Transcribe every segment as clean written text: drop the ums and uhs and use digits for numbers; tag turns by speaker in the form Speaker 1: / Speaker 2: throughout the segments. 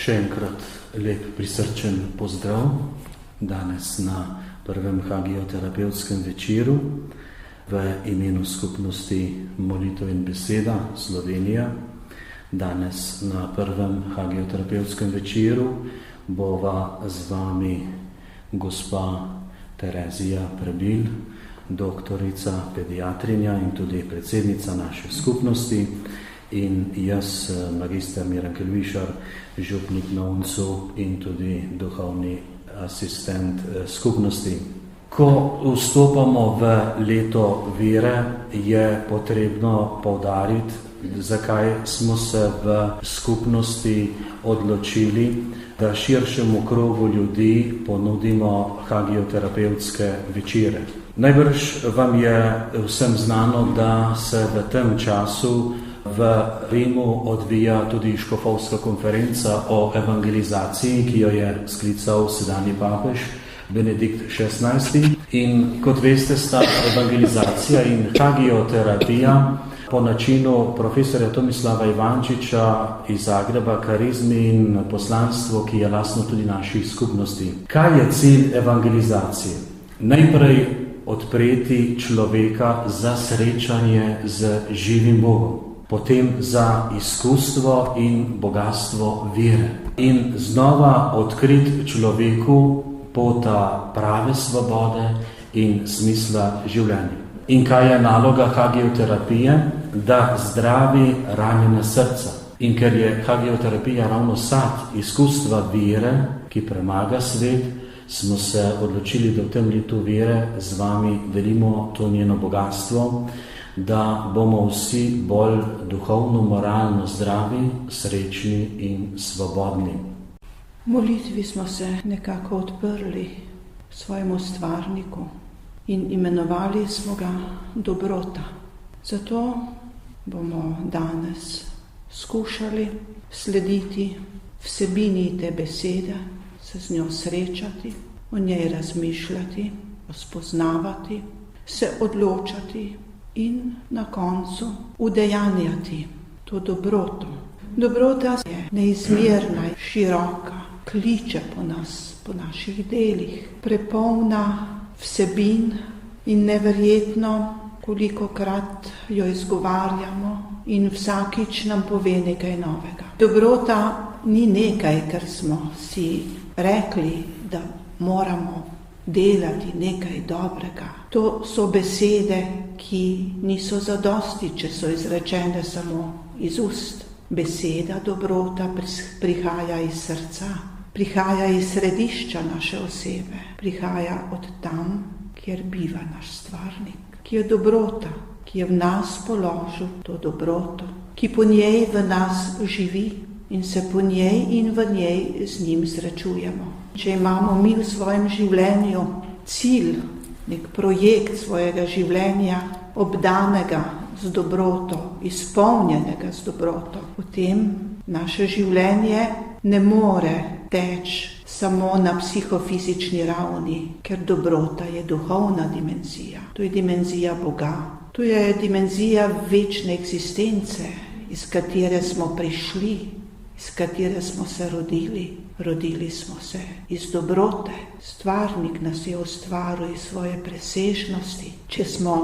Speaker 1: Še enkrat lep prisrčen pozdrav danes na prvem hagioterapevtskem večeru v imenu skupnosti Molitev in beseda Slovenija. Danes na prvem hagioterapevtskem večeru bova z vami gospa Terezija Prebil, doktorica, pediatrinja in tudi predsednica naše skupnosti, in jaz, magister Miran Kelvišar, župnik na Uncu in tudi duhovni asistent skupnosti. Ko vstopamo v leto vere, je potrebno poudariti, zakaj smo se v skupnosti odločili, da širšemu krogu ljudi ponudimo hagioterapevtske večere. Najbrž vam je vsem znano, da se v tem času v Rimu odvija tudi škofovska konferenca o evangelizaciji, ki jo je sklical sedanji papež Benedikt XVI. In kot veste, sta evangelizacija in hagioterapija po načinu profesorja Tomislava Ivančiča iz Zagreba, karizmi in poslanstvo, ki je lastno tudi naši skupnosti. Kaj je cilj evangelizacije? Najprej odpreti človeka za srečanje z živim Bogom, potem za izkustvo in bogatstvo vere in znova odkriti človeku pota prave svobode in smisla življenja. In kaj je naloga hagioterapije? Da zdravi ranjena srca. In ker je hagioterapija ravno sad izkustva vere, ki premaga svet, smo se odločili, da v tem letu vere z vami delimo to njeno bogatstvo, da bomo vsi bolj duhovno, moralno zdravi, srečni in svobodni.
Speaker 2: V molitvi smo se nekako odprli svojemu stvarniku in imenovali smo ga dobrota. Zato bomo danes skušali slediti vsebini te besede, se z njo srečati, o njej razmišljati, jo spoznavati, se odločati in na koncu udejanjati to dobroto. Dobrota je neizmerna, široka, kliče po nas, po naših delih, prepolna vsebin in neverjetno, kolikokrat jo izgovarjamo in vsakič nam pove nekaj novega. Dobrota ni nekaj, kar smo si rekli, da moramo delati nekaj dobrega. To so besede, ki niso zadosti, če so izrečene samo iz ust. Beseda dobrota prihaja iz srca, prihaja iz središča naše osebe, prihaja od tam, kjer biva naš stvarnik, ki je dobrota, ki je v nas položil to dobroto, ki po njej v nas živi in se po njej in v njej z njim srečujemo. Če imamo mi v svojem življenju cilj, nek projekt svojega življenja, obdanega z dobroto, izpolnjenega z dobroto, potem naše življenje ne more teči samo na psihofizični ravni, ker dobrota je duhovna dimenzija. To je dimenzija Boga, to je dimenzija večne eksistence, iz katere smo prišli, iz katere smo se rodili. Rodili smo se iz dobrote. Stvarnik nas je ustvaril iz svoje presežnosti. Če smo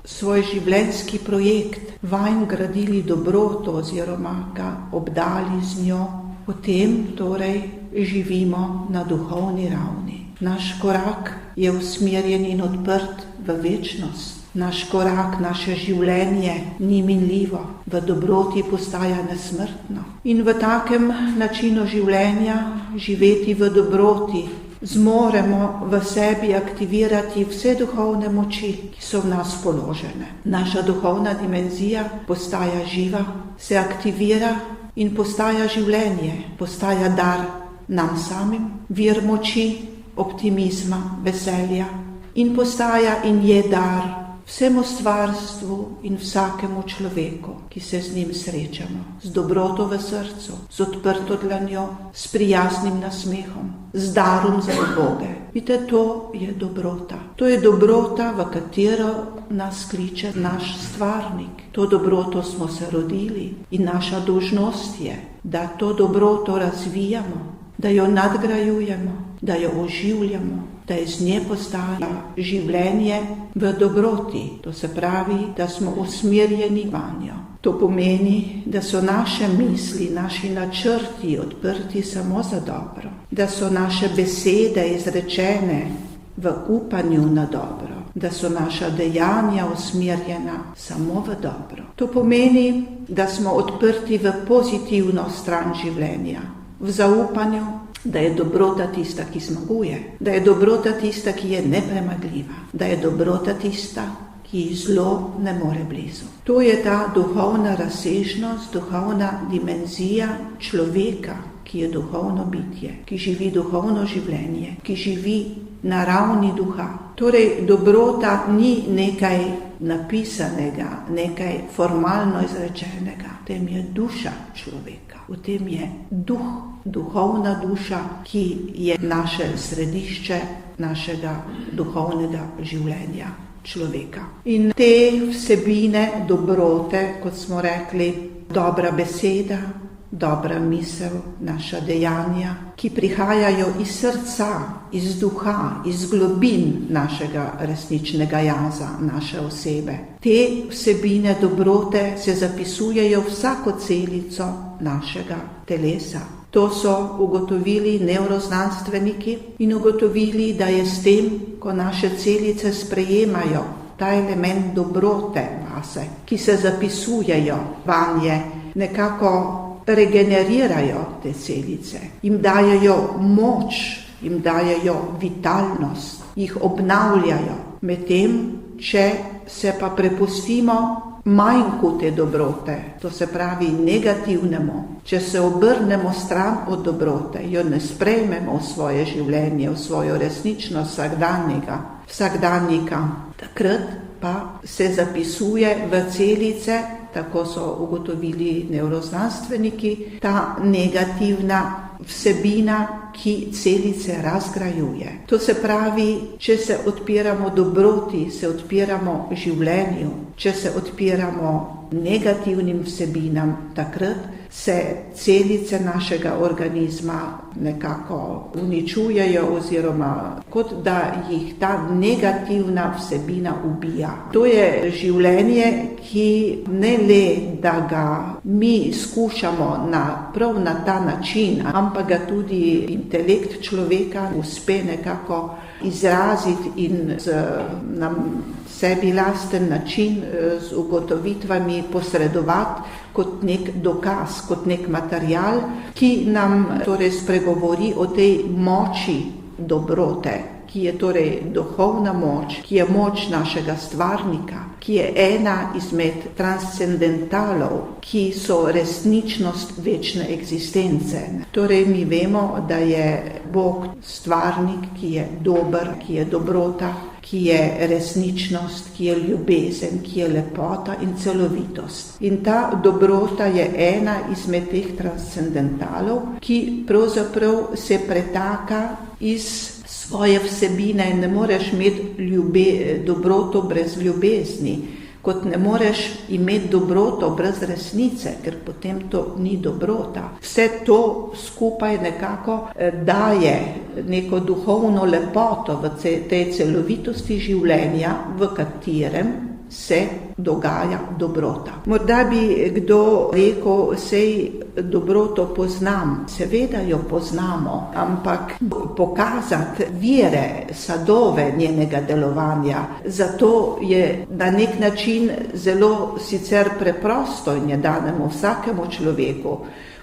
Speaker 2: svoj življenjski projekt vanj gradili dobroto oziroma ga obdali z njo, potem torej živimo na duhovni ravni. Naš korak je usmerjen in odprt v večnost. Naš korak, naše življenje ni minljivo, v dobroti postaja nesmrtno. In v takem načinu življenja, živeti v dobroti, zmoremo v sebi aktivirati vse duhovne moči, ki so v nas položene. Naša duhovna dimenzija postaja živa, se aktivira in postaja življenje, postaja dar nam samim, vir moči, optimizma, veselja in postaja in je dar vsemu stvarstvu in vsakemu človeku, ki se z njim srečamo, z dobroto v srcu, z odprto dlanjo, s prijaznim nasmehom, z darom za uboge. Vidite, to je dobrota. To je dobrota, v katero nas kliče naš stvarnik. To dobroto smo se rodili in naša dolžnost je, da to dobroto razvijamo, da jo nadgrajujemo, da jo oživljamo, da iz nje postaja življenje v dobroti. To se pravi, da smo usmerjeni vanjo. To pomeni, da so naše misli, naši načrti odprti samo za dobro, da so naše besede izrečene v upanju na dobro, da so naša dejanja usmerjena samo v dobro. To pomeni, da smo odprti v pozitivno stran življenja, v zaupanju, da je dobrota tista, ki zmaguje, da je dobrota tista, ki je nepremagljiva, da je dobrota tista, ki zlo ne more blizu. To je ta duhovna razsežnost, duhovna dimenzija človeka, ki je duhovno bitje, ki živi duhovno življenje, ki živi na ravni duha. Torej, dobrota ni nekaj napisanega, nekaj formalno izrečenega. V tem je duša človeka, v tem je duh, duhovna duša, ki je naše središče našega duhovnega življenja človeka. In te vsebine dobrote, kot smo rekli, dobra beseda, dobra misel, naša dejanja, ki prihajajo iz srca, iz duha, iz globin našega resničnega jaza, naše osebe. Te vsebine dobrote se zapisujejo vsako celico našega telesa. To so ugotovili nevroznanstveniki in ugotovili, da je s tem, ko naše celice sprejemajo ta element dobrote vase, ki se zapisujejo vanje, nekako regenerirajo te celice, jim dajejo moč, jim dajejo vitalnost, jih obnavljajo. Medtem, če se pa prepustimo manjku te dobrote, to se pravi negativnemu, če se obrnemo stran od dobrote, jo ne sprejmemo v svoje življenje, v svojo resničnost vsakdanjika, takrat pa se zapisuje v celice, tako so ugotovili nevroznanstveniki, ta negativna vsebina, ki celice razgrajuje. To se pravi, če se odpiramo dobroti, se odpiramo življenju, če se odpiramo negativnim vsebinam, takrat se celice našega organizma nekako uničujejo oziroma kot da jih ta negativna vsebina ubija. To je življenje, ki ne le, da ga mi skušamo prav na ta način, ampak ga tudi intelekt človeka uspe nekako izraziti in na sebi lasten način z ugotovitvami posredovati kot nek dokaz, kot nek material, ki nam torej spregovori o tej moči dobrote, ki je torej duhovna moč, ki je moč našega stvarnika, ki je ena izmed transcendentalov, ki so resničnost večne eksistence. Torej mi vemo, da je Bog stvarnik, ki je dober, ki je dobrota, ki je resničnost, ki je ljubezen, ki je lepota in celovitost. In ta dobrota je ena izmed teh transcendentalov, ki pravzaprav se pretaka iz svoje vsebine in ne moreš imeti dobroto brez ljubezni, kot ne moreš imeti dobroto brez resnice, ker potem to ni dobrota. Vse to skupaj nekako daje neko duhovno lepoto v tej celovitosti življenja, v katerem se dogaja dobrota. Morda bi kdo rekel, sej dobroto poznam. Seveda jo poznamo, ampak pokazati vire, sadove njenega delovanja, zato je na nek način zelo sicer preprosto in je danemo vsakemu človeku.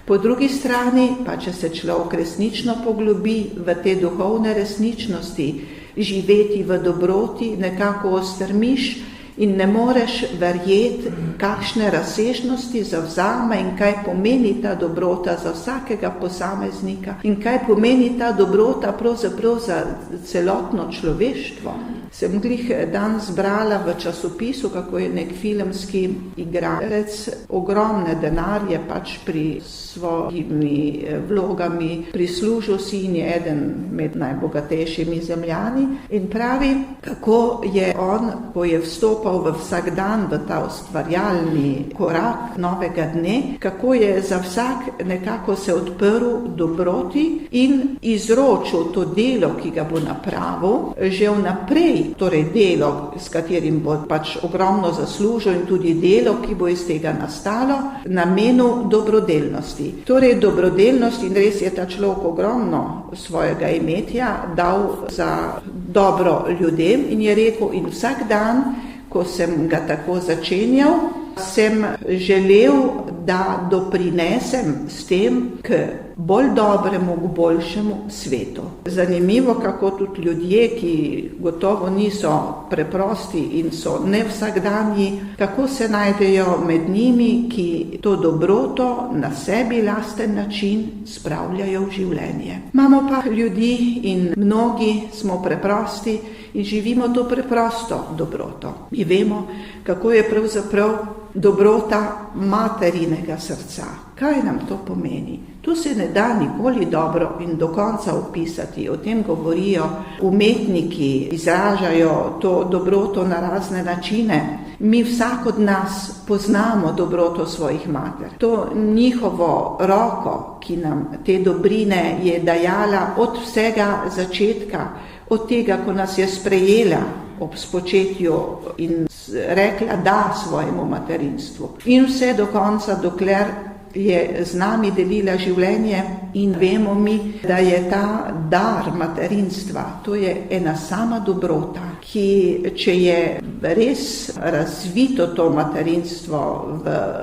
Speaker 2: Po drugi strani, pa če se človek resnično poglobi v te duhovne resničnosti, živeti v dobroti, nekako ostrmiš in ne moreš verjeti, kakšne razsežnosti zavzame in kaj pomeni ta dobrota za vsakega posameznika in kaj pomeni ta dobrota pravzaprav za celotno človeštvo. Sem glih danes brala v časopisu, kako je nek filmski igralec ogromne denarje pač pri svojimi vlogami prislužil si in je eden med najbogatejšimi zemljani in pravi, kako je on, ko je vstopal v vsak dan v ta ustvarjalni korak novega dne, kako je za vsak nekako se odprl dobroti in izročil to delo, ki ga bo napravil, že vnaprej, torej delo, s katerim bo pač ogromno zaslužil in tudi delo, ki bo iz tega nastalo, namenu dobrodelnosti. Torej dobrodelnost in res je ta človek ogromno svojega imetja dal za dobro ljudem in je rekel, in vsak dan, ko sem ga tako začenjal, sem želel, da doprinesem s tem k bolj dobremu, k boljšemu svetu. Zanimivo, kako tudi ljudje, ki gotovo niso preprosti in so ne vsakdanji, kako se najdejo med njimi, ki to dobroto na sebi lasten način spravljajo v življenje. Imamo pa ljudi in mnogi smo preprosti in živimo to preprosto dobroto. Mi vemo, kako je pravzaprav dobrota materinega srca. Kaj nam to pomeni? To se ne da nikoli dobro in do konca opisati. O tem govorijo umetniki, izražajo to dobroto na razne načine. Mi vsak od nas poznamo dobroto svojih mater. To njihovo roko, ki nam te dobrine je dajala od vsega začetka, od tega, ko nas je sprejela ob spočetju in rekla da svojemu materinstvu. In vse do konca, dokler je z nami delila življenje in vemo mi, da je ta dar materinstva, to je ena sama dobrota, ki, če je res razvito to materinstvo,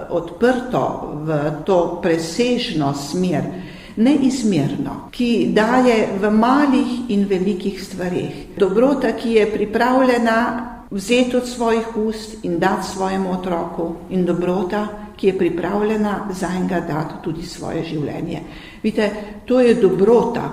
Speaker 2: odprto v to presežno smer, neizmerno, ki daje v malih in velikih stvareh. Dobrota, ki je pripravljena vzeti od svojih ust in dati svojemu otroku, in dobrota, ki je pripravljena za enega dati tudi svoje življenje. Vidite, to je dobrota.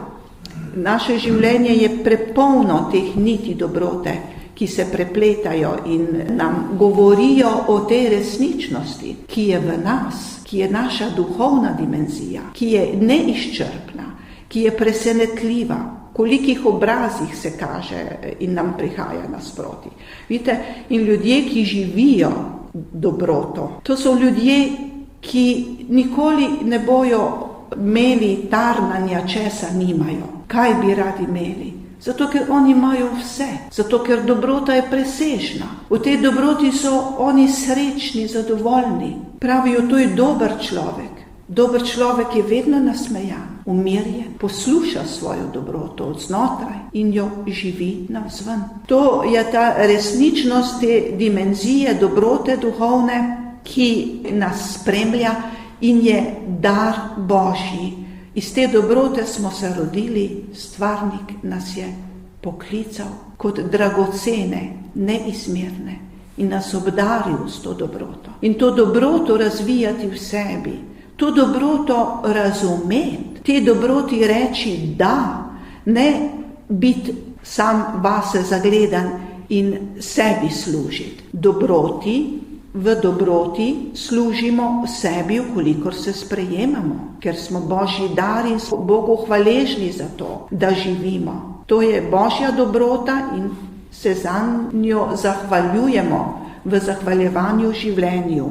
Speaker 2: Naše življenje je prepolno teh niti dobrote, ki se prepletajo in nam govorijo o tej resničnosti, ki je v nas, ki je naša duhovna dimenzija, ki je neizčrpna, ki je presenetljiva, kolikih obrazih se kaže in nam prihaja nasproti. Vidite, in ljudje, ki živijo dobroto, to so ljudje, ki nikoli ne bojo imeli tarnanja, česa nimajo. Kaj bi radi imeli? Zato, ker oni imajo vse. Zato, ker dobrota je presežna. V tej dobroti so oni srečni, zadovoljni. Pravijo, to je dober človek. Dober človek je vedno nasmejan, umirjen, posluša svojo dobroto od znotraj in jo živi navzven. To je ta resničnost, te dimenzije dobrote duhovne, ki nas spremlja in je dar Božji. Iz te dobrote smo se rodili, stvarnik nas je poklical kot dragocene, neizmerne in nas obdaril s to dobroto. In to dobroto razvijati v sebi, to dobroto razumeti, te dobroti reči da, ne biti sam vase zagledan in sebi služiti. V dobroti služimo sebi, kolikor se sprejemamo, ker smo Božji dar in smo Bogu hvaležni za to, da živimo. To je Božja dobrota in se za njo zahvaljujemo v zahvaljevanju življenju,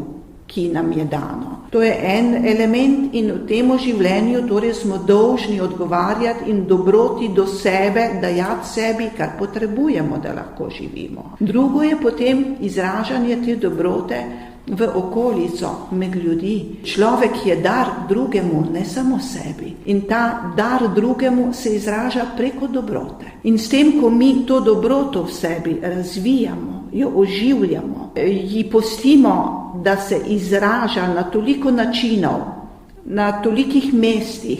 Speaker 2: ki nam je dano. To je en element in v tem življenju torej smo dolžni odgovarjati in dobroti do sebe, dajati sebi, kar potrebujemo, da lahko živimo. Drugo je potem izražanje te dobrote v okolico, med ljudi. Človek je dar drugemu, ne samo sebi. In ta dar drugemu se izraža preko dobrote. In s tem, ko mi to dobroto v sebi razvijamo, jo oživljamo, ji pustimo, da se izraža na toliko načinov, na tolikih mestih,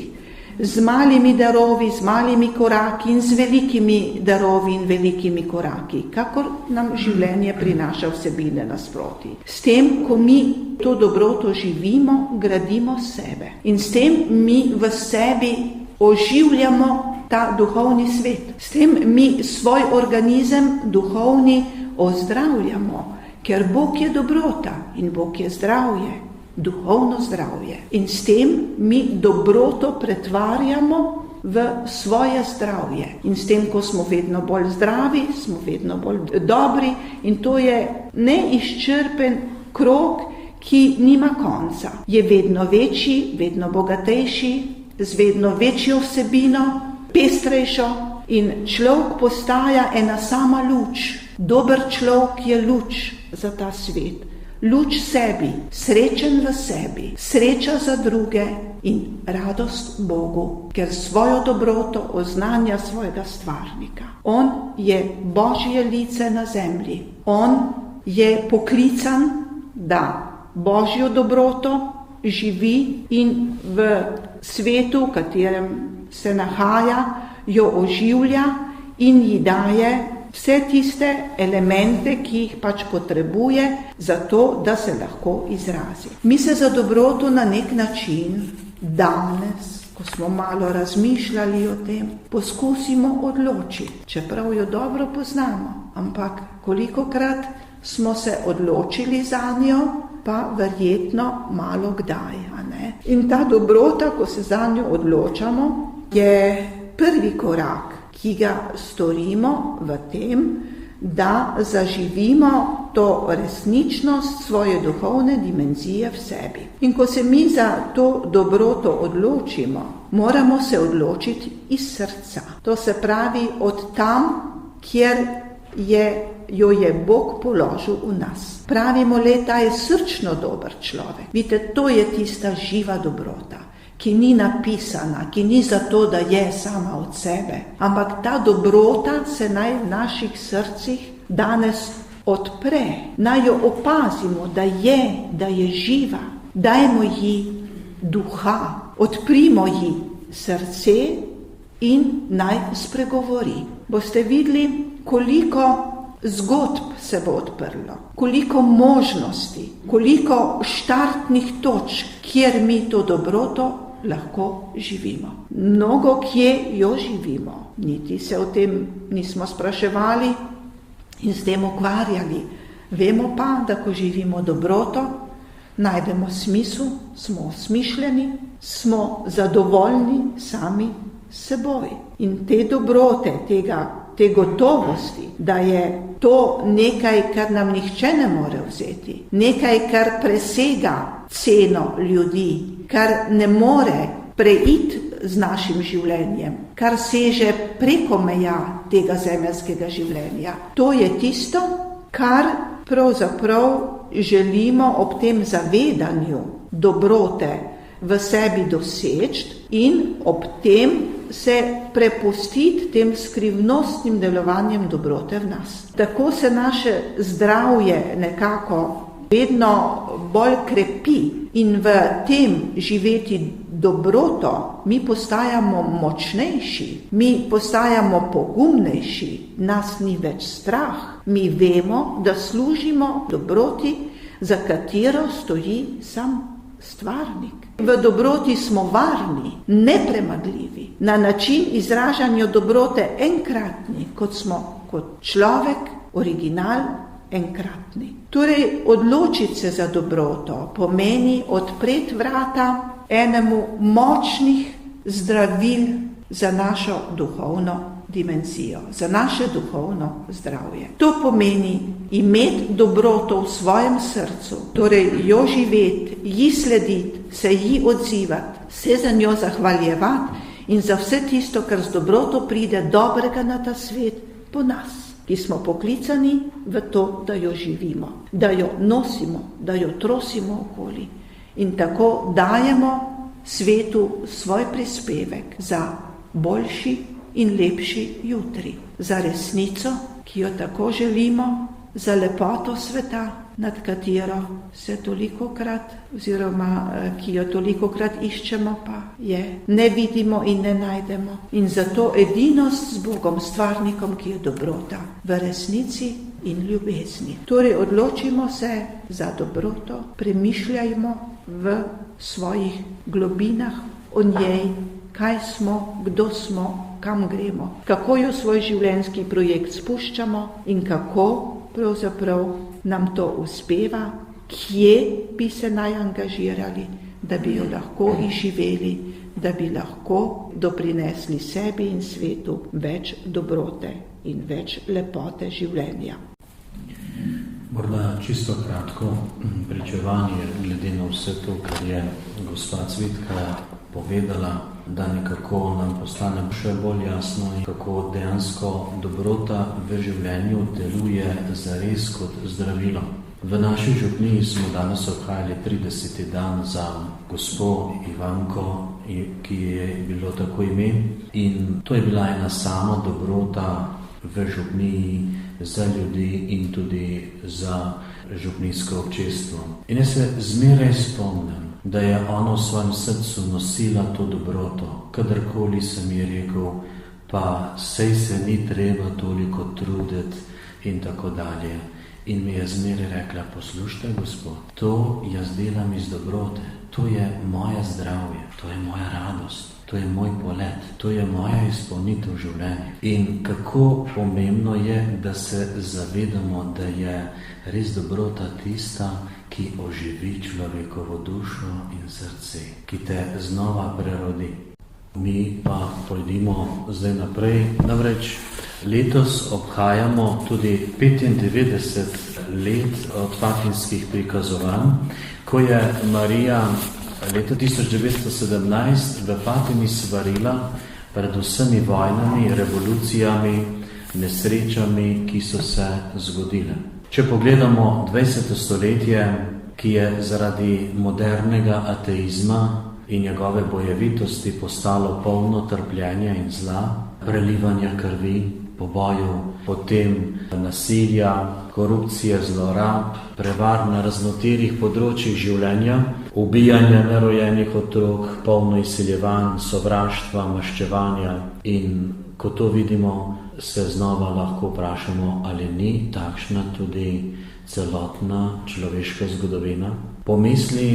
Speaker 2: z malimi darovi, z malimi koraki in z velikimi darovi in velikimi koraki, kakor nam življenje prinaša vsebine nasproti. S tem, ko mi to dobroto živimo, gradimo sebe in s tem mi v sebi oživljamo ta duhovni svet. S tem mi svoj organizem duhovni ozdravljamo, ker Bog je dobrota in Bog je zdravje, duhovno zdravje. In s tem mi dobroto pretvarjamo v svoje zdravje. In s tem, ko smo vedno bolj zdravi, smo vedno bolj dobri in to je neizčrpen krog, ki nima konca. Je vedno večji, vedno bogatejši, z vedno večjo vsebino, pestrejšo in človek postaja ena sama luč. Dober človek je luč za ta svet. Luč sebi, srečen v sebi, sreča za druge in radost Bogu, ker svojo dobroto oznanja svojega stvarnika. On je Božje lice na zemlji. On je poklican, da Božjo dobroto živi in v svetu, v katerem se nahaja, jo oživlja in ji daje vse tiste elemente, ki jih pač potrebuje za to, da se lahko izrazi. Mi se za dobroto na nek način danes, ko smo malo razmišljali o tem, poskusimo odločiti, čeprav jo dobro poznamo, ampak kolikokrat smo se odločili za njo, pa verjetno malo kdaj, a ne? In ta dobrota, ko se za njo odločamo, je prvi korak, ki ga storimo v tem, da zaživimo to resničnost svoje duhovne dimenzije v sebi. In ko se mi za to dobroto odločimo, moramo se odločiti iz srca. To se pravi od tam, kjer jo je Bog položil v nas. Pravimo le, ta je srčno dober človek. Vidite, to je tista živa dobrota, ki ni napisana, ki ni zato, da je sama od sebe. Ampak ta dobrota se naj v naših srcih danes odpre. Naj jo opazimo, da je živa. Dajmo ji duha, odprimo ji srce in naj spregovori. Boste videli, koliko zgodb se bo odprlo, koliko možnosti, koliko štartnih točk, kjer mi to dobroto lahko živimo. Mnogo kje jo živimo, niti se o tem nismo spraševali in s tem ukvarjali. Vemo pa, da ko živimo dobroto, najdemo smisel, smo osmišljeni, smo zadovoljni sami s seboj. In te dobrote, te gotovosti, da je to nekaj, kar nam nihče ne more vzeti, nekaj, kar presega ceno ljudi, kar ne more preiti z našim življenjem, kar seže preko meja tega zemeljskega življenja. To je tisto, kar pravzaprav želimo ob tem zavedanju dobrote v sebi doseči in ob tem se prepustiti tem skrivnostnim delovanjem dobrote v nas. Tako se naše zdravje nekako vedno bolj krepi in v tem živeti dobroto mi postajamo močnejši, mi postajamo pogumnejši, nas ni več strah, mi vemo, da služimo dobroti, za katero stoji sam stvarnik. V dobroti smo varni, nepremagljivi, na način izražanja dobrote enkratni, kot smo kot človek, original, enkratni. Torej, odločiti se za dobroto pomeni odpreti vrata enemu močnih zdravil za našo duhovno dimenzijo, za naše duhovno zdravje. To pomeni imeti dobroto v svojem srcu, torej jo živeti, ji slediti, se ji odzivati, se za njo zahvaljevati in za vse tisto, kar z dobroto pride dobrega na ta svet po nas, ki smo poklicani v to, da jo živimo, da jo nosimo, da jo trosimo okoli in tako dajemo svetu svoj prispevek za boljši in lepši jutri, za resnico, ki jo tako želimo za lepoto sveta, nad katero se tolikokrat, oziroma ki jo tolikokrat iščemo, pa je ne vidimo in ne najdemo. In zato edinost z Bogom, stvarnikom, ki je dobrota, v resnici in ljubezni. Torej odločimo se za dobroto, premišljajmo v svojih globinah o njej, kaj smo, kdo smo, kam gremo, kako jo svoj življenjski projekt spuščamo in kako pravzaprav nam to uspeva, kje bi se naj angažirali, da bi jo lahko izživeli, da bi lahko doprinesli sebi in svetu več dobrote in več lepote življenja.
Speaker 1: Morda čisto kratko pričevanje glede na vse to, kar je gospa Cvetka povedala, da nekako nam postane še bolj jasno, kako dejansko dobrota v življenju deluje zares kot zdravilo. V naši župniji smo danes obhajali 30. dan za gospo Ivanko, ki je bilo tako ime, in to je bila ena sama dobrota v župniji za ljudi in tudi za župnijsko občestvo. In jaz se zmeraj spomnim, da je ona v svojem srcu nosila to dobroto, kadarkoli sem ji rekel, pa sej se ni treba toliko truditi in tako dalje. In mi je zmeraj rekla, poslušajte, Gospod, to jaz delam iz dobrote, to je moje zdravje, to je moja radost, to je moj polet, to je moja izpolnitev življenja. In kako pomembno je, da se zavedamo, da je res dobrota tista, ki oživi človekovo dušo in srce, ki te znova prerodi. Mi pa pojdimo zdaj naprej. Namreč letos obhajamo tudi 95 let od fatimskih prikazovanj, ko je Marija leta 1917 v Fatimi svarila pred vsemi vojnami, revolucijami, nesrečami, ki so se zgodile. Če pogledamo 20. stoletje, ki je zaradi modernega ateizma in njegove bojevitosti postalo polno trpljenja in zla, prelivanja krvi, pobojev, potem nasilja, korupcije, zlorab, prevar na raznoterih področjih življenja, ubijanja nerojenih otrok, polno izseljevanj, sovraštva, maščevanja. In ko to vidimo, se znova lahko vprašamo, ali ni takšna tudi celotna človeška zgodovina. Pomisli,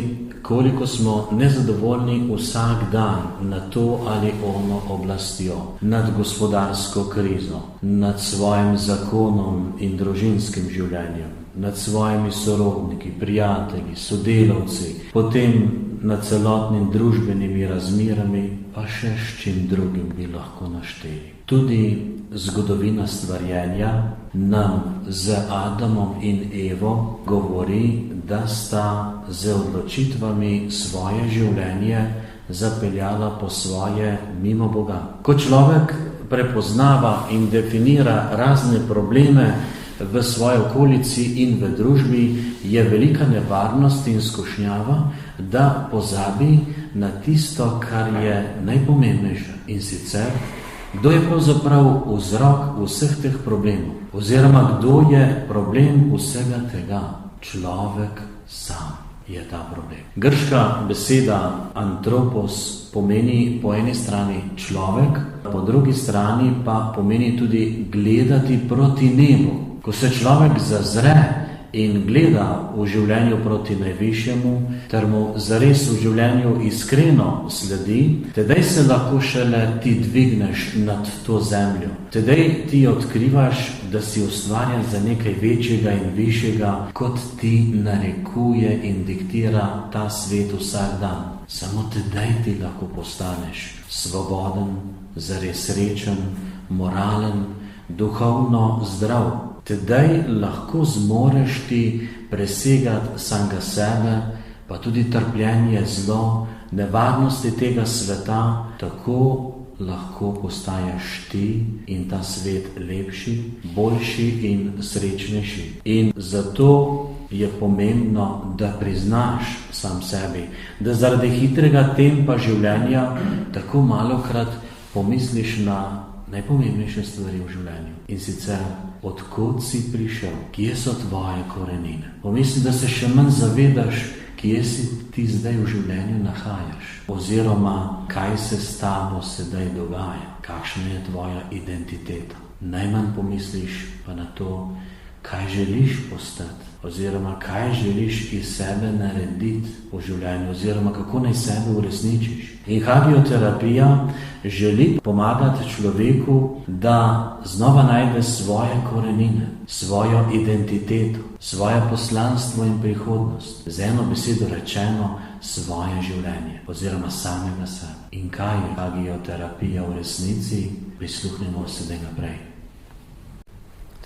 Speaker 1: koliko smo nezadovoljni vsak dan nad to ali ono oblastjo, nad gospodarsko krizo, nad svojim zakonom in družinskim življenjem, nad svojimi sorodniki, prijatelji, sodelavci, potem nad celotnimi družbenimi razmerami, pa še s čim drugim bi lahko našteli. Tudi zgodovina stvarjenja nam z Adamom in Evo govori, da sta z odločitvami svoje življenje zapeljala po svoje mimo Boga. Ko človek prepoznava in definira razne probleme v svoji okolici in v družbi, je velika nevarnost in skušnjava, da pozabi na tisto, kar je najpomembnejše. In sicer, kdo je pravzaprav vzrok vseh teh problemov? Oziroma, kdo je problem vsega tega? Človek sam je ta problem. Grška beseda antropos pomeni po eni strani človek, po drugi strani pa pomeni tudi gledati proti nebu. Ko se človek zazre in gleda v življenju proti najvišjemu, ter mu zares v življenju iskreno sledi, tedaj se lahko šele ti dvigneš nad to zemljo. Tedaj ti odkrivaš, da si ustvarjen za nekaj večjega in višjega, kot ti narekuje in diktira ta svet vsak dan. Samo tedaj ti lahko postaneš svoboden, zares srečen, moralen, duhovno zdrav. Tedaj lahko zmoreš ti presegati samega sebe, pa tudi trpljenje, zlo, nevarnosti tega sveta, tako lahko postaješ ti in ta svet lepši, boljši in srečnejši. In zato je pomembno, da priznaš sam sebi, da zaradi hitrega tempa življenja tako malokrat pomisliš na najpomembnejše stvari v življenju. In sicer, odkot si prišel, kje so tvoje korenine. Pomisli, da se še manj zavedaš, kje si ti zdaj v življenju nahajaš, oziroma kaj se s tabo sedaj dogaja, kakšna je tvoja identiteta. Najmanj pomisliš pa na to, kaj želiš postati, oziroma kaj želiš iz sebe narediti v življenju, oziroma kako naj sebe uresničiš. In hagioterapija želi pomagati človeku, da znova najde svoje korenine, svojo identiteto, svoje poslanstvo in prihodnost, z eno besedo rečeno, svoje življenje, oziroma samega sebe. In kaj je hagioterapija v resnici? Prisluhnimo sedaj naprej.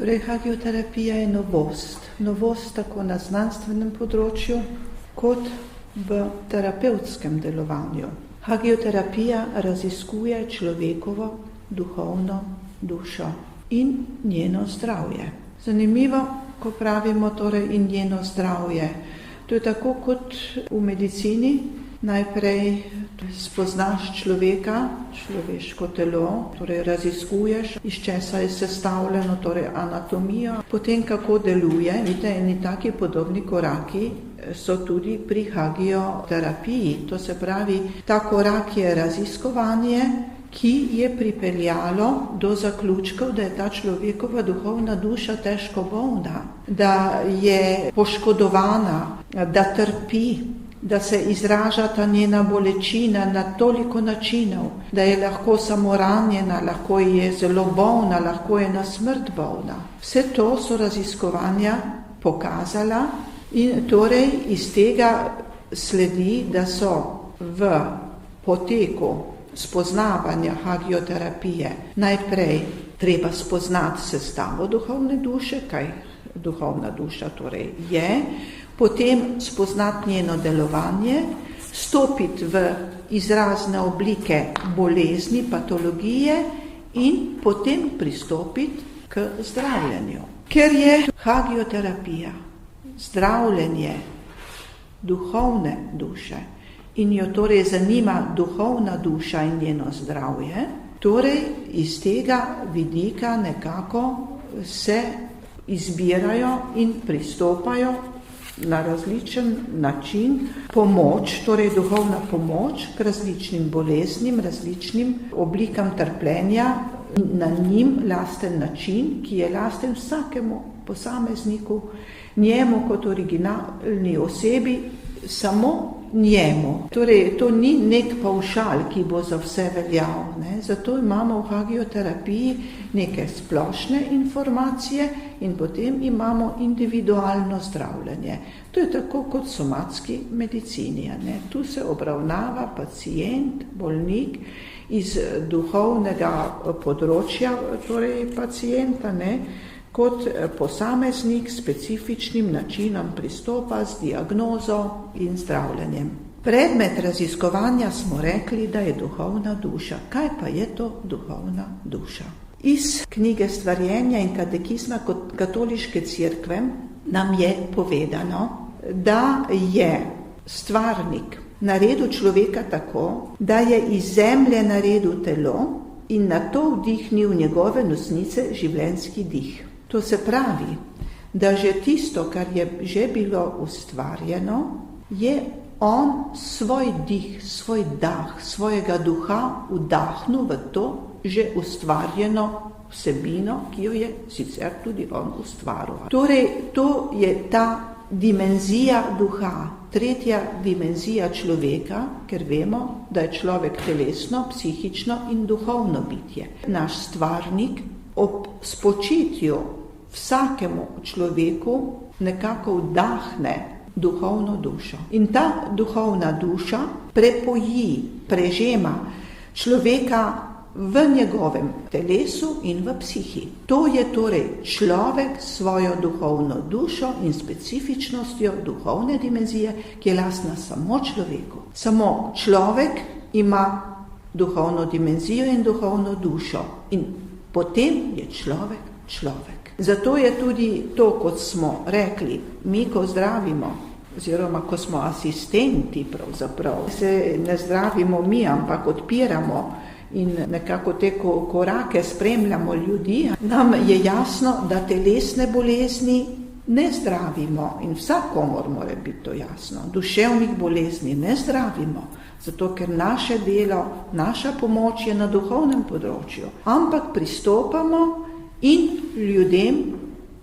Speaker 2: Torej, hagioterapija je novost. Novost tako na znanstvenem področju, kot v terapevtskem delovanju. Hagioterapija raziskuje človekovo duhovno dušo in njeno zdravje. Zanimivo, ko pravimo torej in njeno zdravje. To je tako kot v medicini. Najprej spoznaš človeka, človeško telo, torej raziskuješ, iz česa je sestavljeno, torej anatomijo, potem kako deluje. Vidite, eni taki podobni koraki so tudi pri hagioterapiji. To se pravi, ta korak je raziskovanje, ki je pripeljalo do zaključkov, da je ta človekova duhovna duša težko bolna, da je poškodovana, da trpi, da se izraža ta njena bolečina na toliko načinov, da je lahko samo ranjena, lahko je zelo bolna, lahko je na smrt bolna. Vse to so raziskovanja pokazala in torej iz tega sledi, da so v poteku spoznavanja hagioterapije najprej treba spoznati sestavo duhovne duše, kaj duhovna duša torej je, potem spoznati njeno delovanje, stopiti v izrazne oblike bolezni, patologije in potem pristopiti k zdravljenju. Ker je hagioterapija zdravljenje duhovne duše in jo torej zanima duhovna duša in njeno zdravje, torej iz tega vidika nekako se izbirajo in pristopajo na različen način pomoč, torej duhovna pomoč k različnim boleznim, različnim oblikam trpljenja, na njim lasten način, ki je lasten vsakemu posamezniku, njemu kot originalni osebi, samo njemu. Torej, to ni nek pavšal, ki bo za vse veljal, ne? Zato imamo v hagioterapiji neke splošne informacije in potem imamo individualno zdravljenje. To je tako kot v somatski medicini, ne? Tu se obravnava pacient, bolnik iz duhovnega področja, torej pacienta, ne? Kot posameznik s specifičnim načinom pristopa z diagnozo in zdravljenjem. Predmet raziskovanja smo rekli, da je duhovna duša. Kaj pa je to duhovna duša? Iz knjige Stvarjenja in katekizma katoliške cerkve nam je povedano, da je stvarnik naredil človeka tako, da je iz zemlje naredil telo in nato vdihnil njegove nosnice življenjski dih. To se pravi, da že tisto, kar je že bilo ustvarjeno, je on svoj dih, svoj dah, svojega duha vdahnil v to že ustvarjeno vsebino, ki jo je sicer tudi on ustvaril. Torej, to je ta dimenzija duha, tretja dimenzija človeka, ker vemo, da je človek telesno, psihično in duhovno bitje. Naš stvarnik ob spočitju vsakemu človeku nekako vdahne duhovno dušo. In ta duhovna duša prepoji, prežema človeka v njegovem telesu in v psihi. To je torej človek s svojo duhovno dušo in specifičnostjo duhovne dimenzije, ki je lastna samo človeku. Samo človek ima duhovno dimenzijo in duhovno dušo in potem je človek. Zato je tudi to, kot smo rekli, mi ko zdravimo, oziroma ko smo asistenti pravzaprav, se ne zdravimo mi, ampak odpiramo in nekako te korake spremljamo ljudi, nam je jasno, da telesne bolezni ne zdravimo in vsakomor mora biti to jasno. Duševnih bolezni ne zdravimo, zato ker naše delo, naša pomoč je na duhovnem področju. Ampak pristopamo in ljudem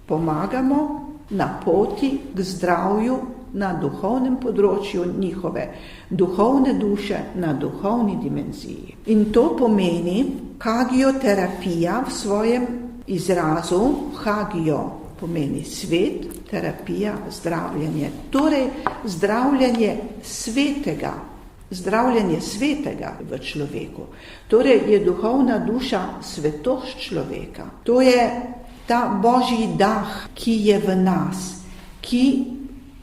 Speaker 2: pomagamo na poti k zdravju na duhovnem področju njihove duhovne duše, na duhovni dimenziji. In to pomeni hagioterapija v svojem izrazu. Hagio pomeni svet, terapija, zdravljenje. Torej, zdravljenje svetega v človeku. Torej je duhovna duša svetost človeka. To je ta Božji dah, ki je v nas, ki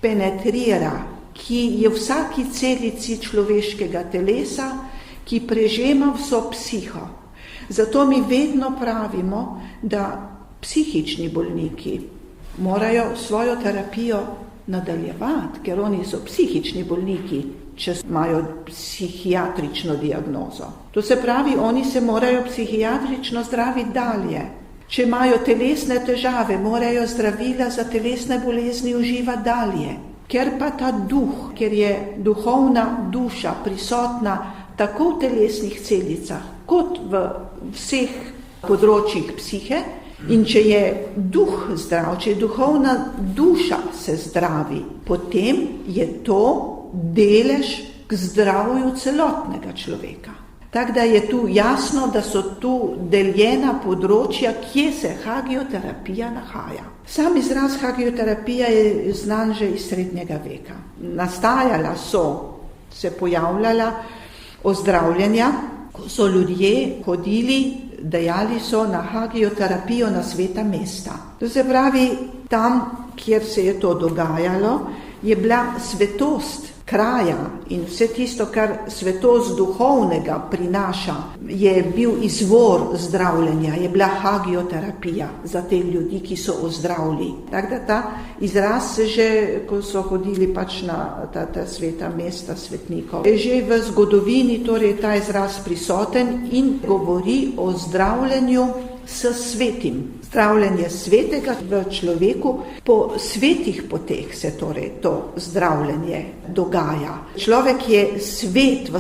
Speaker 2: penetrira, ki je v vsaki celici človeškega telesa, ki prežema vso psiho. Zato mi vedno pravimo, da psihični bolniki morajo svojo terapijo nadaljevati, ker oni so psihični bolniki, če imajo psihiatrično diagnozo. To se pravi, oni se morajo psihiatrično zdraviti dalje. Če imajo telesne težave, morajo zdravila za telesne bolezni uživati dalje. Ker pa ta duh, ker je duhovna duša prisotna tako v telesnih celicah, kot v vseh področjih psihe, in če je duh zdrav, če je duhovna duša se zdravi, potem je to delež k zdravju celotnega človeka. Tako da je tu jasno, da so tu deljena področja, kje se hagioterapija nahaja. Sam izraz hagioterapija je znan že iz srednjega veka. Nastajala so, se pojavljala ozdravljenja, ko so ljudje hodili, dajali so na hagioterapijo na sveta mesta. To se pravi, tam, kjer se je to dogajalo, je bila svetost kraja in vse tisto, kar svetost duhovnega prinaša, je bil izvor zdravljenja, je bila hagioterapija za te ljudi, ki so ozdravili. Tako da ta izraz se že, ko so hodili pač na ta sveta mesta svetnikov, je že v zgodovini torej ta izraz prisoten in govori o zdravljenju s svetim. Zdravljenje svetega v človeku, po svetih poteh se torej to zdravljenje dogaja. Človek je svet v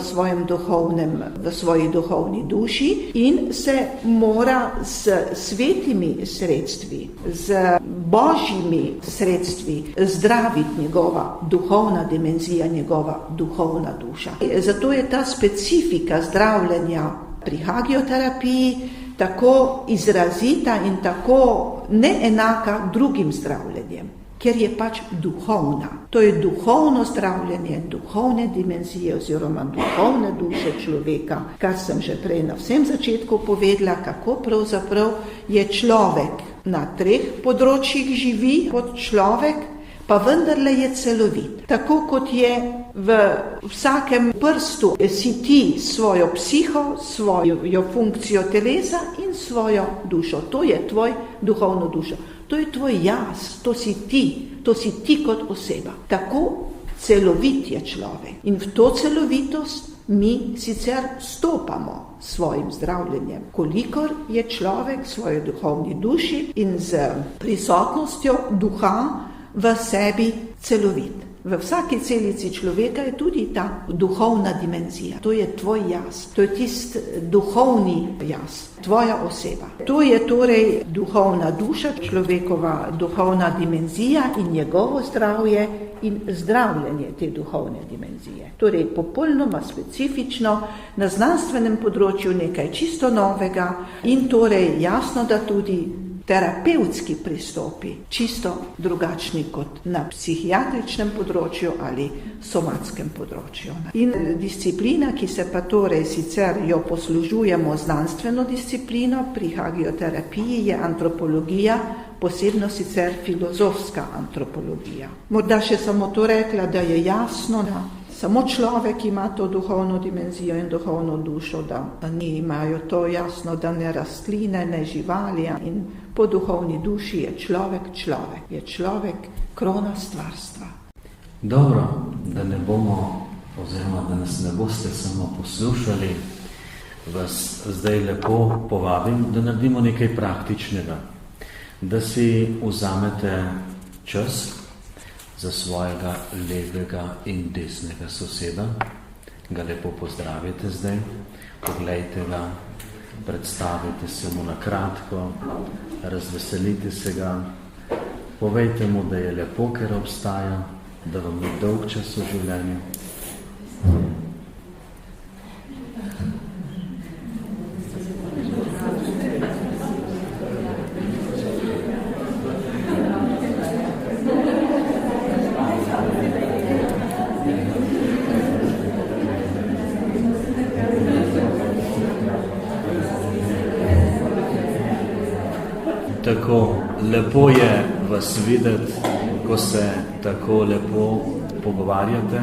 Speaker 2: svoji duhovni duši in se mora s svetimi sredstvi, z božjimi sredstvi zdraviti njegova duhovna dimenzija, njegova duhovna duša. Zato je ta specifika zdravljenja pri hagioterapiji tako izrazita in tako neenaka drugim zdravljenjem, ker je pač duhovna. To je duhovno zdravljenje, duhovne dimenzije oziroma duhovne duše človeka, kar sem že prej na vsem začetku povedala, kako pravzaprav je človek na 3 področjih živi kot človek, pa vendarle je celovit. Tako kot je v vsakem prstu si ti svojo psiho, svojo funkcijo telesa in svojo dušo. To je tvoj duhovno dušo. To je tvoj jaz, to si ti kot oseba. Tako celovit je človek. In v to celovitost mi sicer stopamo s svojim zdravljenjem, kolikor je človek v svoji duhovni duši in z prisotnostjo duha v sebi celovit. V vsaki celici človeka je tudi ta duhovna dimenzija. To je tvoj jaz, to je tisti duhovni jaz, tvoja oseba. To je torej duhovna duša, človekova duhovna dimenzija in njegovo zdravje in zdravljenje te duhovne dimenzije. Torej popolnoma specifično, na znanstvenem področju nekaj čisto novega in torej jasno, da tudi terapevtski pristopi čisto drugačni kot na psihiatričnem področju ali somatskem področju. In disciplina, ki se pa torej sicer jo poslužujemo znanstveno disciplino pri hagioterapiji, je antropologija, posebno sicer filozofska antropologija. Morda še samo to rekla, da je jasno, da samo človek ima to duhovno dimenzijo in duhovno dušo, da ni imajo to jasno, da ne rastline, ne živali in po duhovni duši je človek krona stvarstva.
Speaker 1: Dobro, da ne bomo, oziroma da nas ne boste samo poslušali, vas zdaj lepo povabim, da naredimo nekaj praktičnega. Da si vzamete čas za svojega levega in desnega soseda, ga lepo pozdravite zdaj, poglejte ga, predstavite se mu na kratko, razveselite se ga, povejte mu, da je lepo, ker obstaja, da vam je dolg čas v življenju. Tako lepo je vas videti, ko se tako lepo pogovarjate,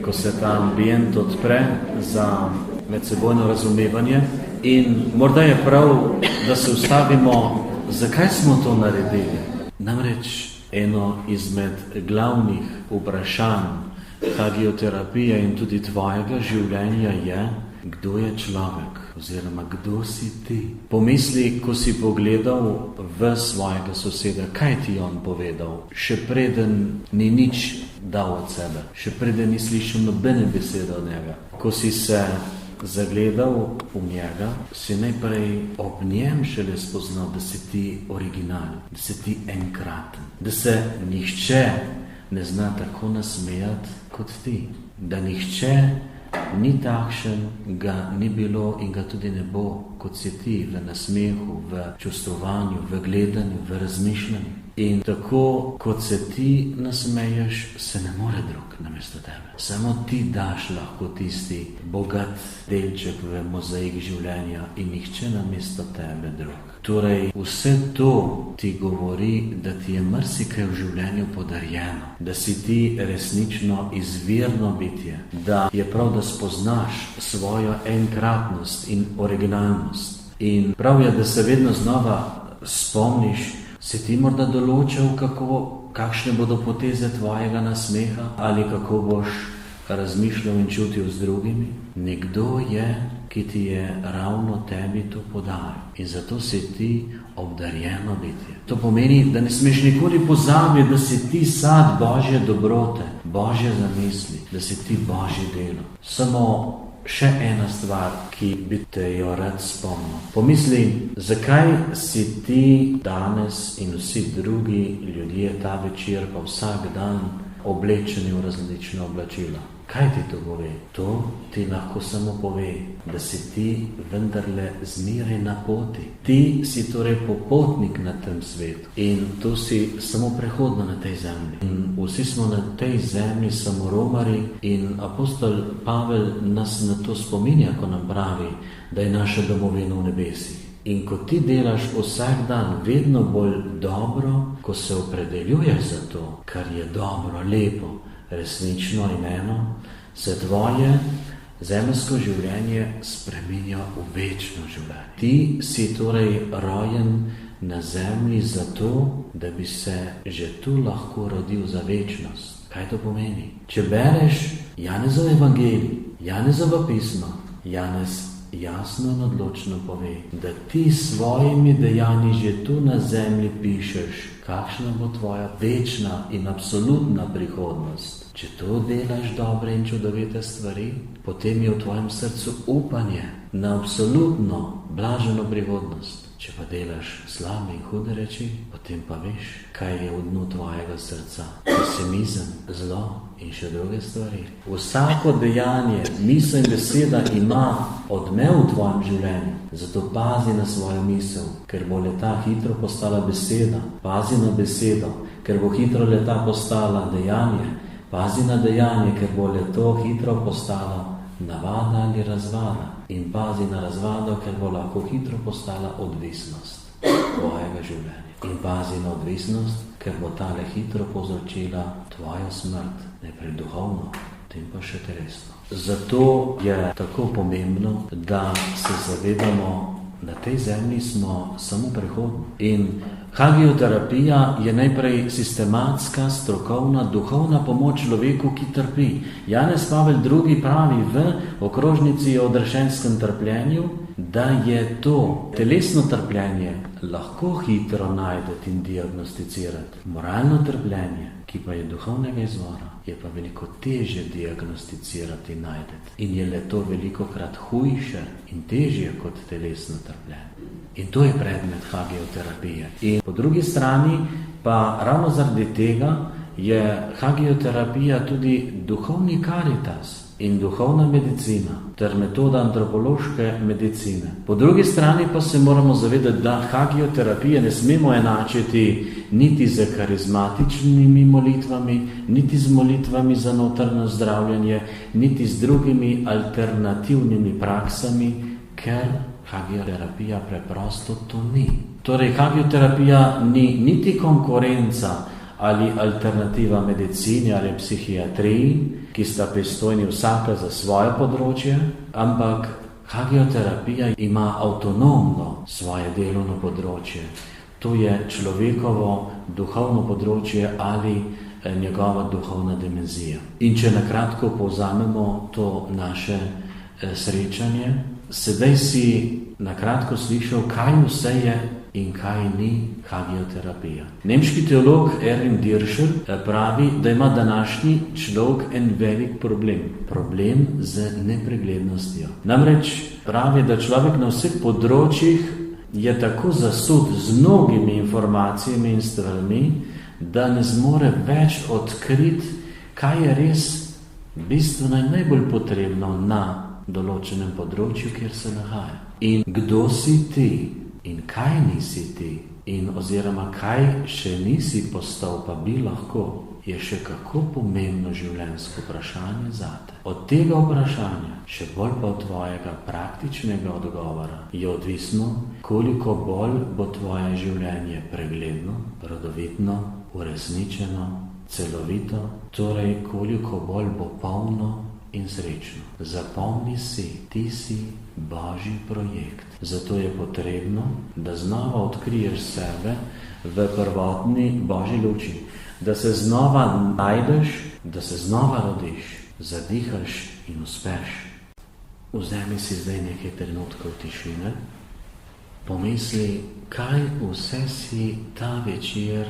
Speaker 1: ko se ta ambient odpre za medsebojno razumevanje. In morda je prav, da se ustavimo, zakaj smo to naredili. Namreč eno izmed glavnih vprašanj hagioterapije in tudi tvojega življenja je, kdo je človek oziroma kdo si ti. Pomisli, ko si pogledal v svojega soseda, kaj ti je on povedal, še preden ni nič dal od sebe, še preden ni slišal nobene besede od njega. Ko si se zagledal v njega, si najprej ob njem šele spoznal, da si ti original, da si ti enkraten, da se nihče ne zna tako nasmejati kot ti, da nihče ni takšen, ga ni bilo in ga tudi ne bo, kot si ti, v nasmehu, v čustvovanju, v gledanju, v razmišljanju. In tako, kot se ti nasmeješ, se ne more drug namesto tebe. Samo ti daš lahko tisti bogat delček v mozaik življenja in nihče namesto tebe drug. Torej, vse to ti govori, da ti je marsikaj v življenju podarjeno, da si ti resnično izvirno bitje, da je prav, da spoznaš svojo enkratnost in originalnost. In prav je, da se vedno znova spomniš, si ti morda določil, kakšne bodo poteze tvojega nasmeha ali kako boš razmišljal in čutil z drugimi. Nekdo je, ki ti je ravno tebi to podaril. In zato si ti obdarjeno bitje. To pomeni, da ne smeš nikoli pozabiti, da si ti sad Božje dobrote, Božje zamisli, da si ti Božje delo. Samo še ena stvar, ki bi te jo rad spomnil. Pomisli, zakaj si ti danes in vsi drugi ljudje ta večer pa vsak dan oblečeni v različna oblačila. Kaj ti to pove? To ti lahko samo pove, da si ti vendarle zmeraj na poti. Ti si torej popotnik na tem svetu in tu si samo prehodno na tej zemlji. In vsi smo na tej zemlji samoromari in apostol Pavel nas na to spominja, ko nam pravi, da je naša domovina v nebesih. In ko ti delaš vsak dan vedno bolj dobro, ko se opredeljuješ za to, kar je dobro, lepo, resnično in eno, se tvoje zemeljsko življenje spreminja v večno življenje. Ti si torej rojen na zemlji zato, da bi se že tu lahko rodil za večnost. Kaj to pomeni? Če bereš Janezov evangelij, Janezovo pismo, Janez jasno in odločno pove, da ti s svojimi dejanji že tu na zemlji pišeš, kakšna bo tvoja večna in absolutna prihodnost. Če to delaš dobre in čudovite stvari, potem je v tvojem srcu upanje na absolutno blaženo prihodnost. Če pa delaš slabe in hude reči, potem pa veš, kaj je v dnu tvojega srca. Pesimizem, zlo in še druge stvari. Vsako dejanje, misel in beseda ima odmev v tvojem življenju. Zato pazi na svojo misel, ker bo leta hitro postala beseda. Pazi na besedo, ker bo hitro leta postala dejanje. Pazi na dejanje, ker bo leto hitro postala navada ali razvada. In pazi na razvado, ker bo lahko hitro postala odvisnost tvojega življenja. In pazi na odvisnost, ker bo tale hitro povzročila tvojo smrt, najprej duhovno, potem pa še telesno. Zato je tako pomembno, da se zavedamo, na tej zemlji smo samo prehodni. In hagioterapija je najprej sistematska, strokovna, duhovna pomoč človeku, ki trpi. Janez Pavel II. Pravi v okrožnici o odrešenskem trpljenju, da je to telesno trpljenje lahko hitro najdeti in diagnosticirati. Moralno trpljenje, ki pa je duhovnega izvora, je pa veliko težje diagnosticirati in najdeti. In je le to velikokrat hujše in težje kot telesno trpljenje. In to je predmet hagioterapije. In po drugi strani pa ravno zaradi tega je hagioterapija tudi duhovni karitas in duhovna medicina ter metoda antropološke medicine. Po drugi strani pa se moramo zavedati, da hagioterapije ne smemo enačiti niti z karizmatičnimi molitvami, niti z molitvami za notranje zdravljenje, niti z drugimi alternativnimi praksami, ker hagioterapija preprosto to ni. Torej, hagioterapija ni niti konkurenca ali alternativa medicini ali psihiatriji, ki sta pristojni vsaka za svoje področje, ampak hagioterapija ima avtonomno svoje delovno področje. To je človekovo duhovno področje ali njegova duhovna dimenzija. In če na kratko povzamemo to naše srečanje, sedaj si na kratko slišal, kaj vse je in kaj ni hagioterapija. Nemški teolog Erwin Dirscher pravi, da ima današnji človek en velik problem. Problem z nepreglednostjo. Namreč pravi, da človek na vseh področjih je tako zasut z mnogimi informacijami in stvarmi, da ne zmore več odkriti, kaj je res bistveno in najbolj potrebno na določenem področju, kjer se nahaja. In kdo si ti? In kaj nisi ti? In oziroma kaj še nisi postal, pa bi lahko, je še kako pomembno življenjsko vprašanje zate. Od tega vprašanja, še bolj pa od tvojega praktičnega odgovora, je odvisno, koliko bolj bo tvoje življenje pregledno, rodovitno, uresničeno, celovito, torej koliko bolj bo polno in srečno. Zapomni si, ti si Božji projekt. Zato je potrebno, da znova odkriješ sebe v prvotni Božji luči, da se znova najdeš, da se znova rodiš, zadihaš in uspeš. Vzemi si zdaj nekaj trenutkov tišine, pomisli, kaj vse si ta večer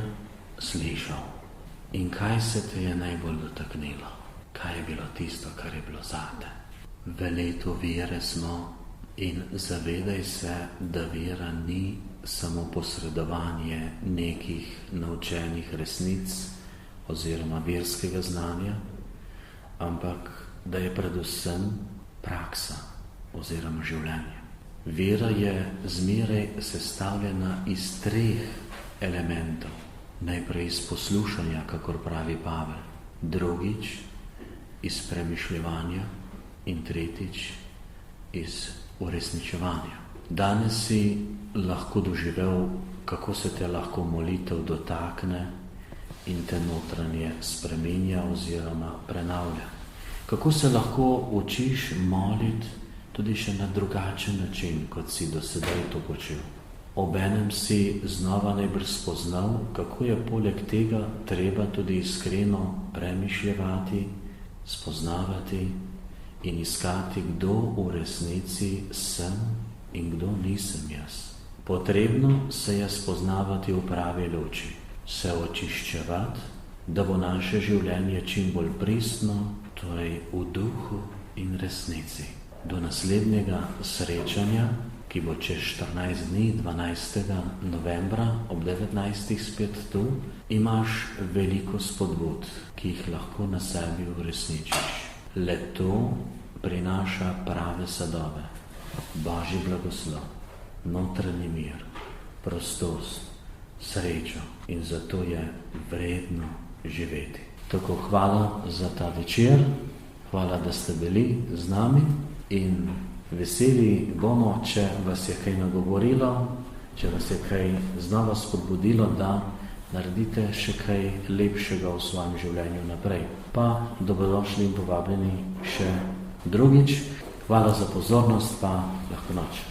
Speaker 1: slišal in kaj se te je najbolj dotaknilo. Kaj je bilo tisto, kar je bilo zate? V letu vere smo in zavedaj se, da vera ni samo posredovanje nekih naučenih resnic oziroma verskega znanja, ampak da je predvsem praksa oziroma življenje. Vera je zmeraj sestavljena iz 3 elementov. Najprej iz poslušanja, kakor pravi Pavel, drugič iz premišljevanja in tretjič iz uresničevanja. Danes si lahko doživel, kako se te lahko molitev dotakne in te notranje spreminja oziroma prenavlja. Kako se lahko učiš moliti tudi še na drugačen način, kot si do sedaj to počel. Obenem si znova najbrž spoznal, kako je poleg tega treba tudi iskreno premišljevati, spoznavati in iskati, kdo v resnici sem in kdo nisem jaz. Potrebno se je spoznavati v pravi luči, se očiščevati, da bo naše življenje čim bolj pristno, torej v duhu in resnici. Do naslednjega srečanja, ki bo čez 14 dni, 12. novembra ob 19. spet tu, imaš veliko spodbud, ki jih lahko na sebi uresničiš. Le to prinaša prave sadove, Božji blagoslov, notranji mir, prostost, srečo in zato je vredno živeti. Tako hvala za ta večer, hvala, da ste bili z nami in veseli bomo, če vas je kaj nagovorilo, če vas je kaj znova spodbudilo, da naredite še kaj lepšega v svojem življenju naprej. Pa dobrodošli in povabljeni še drugič. Hvala za pozornost, pa lahko noč.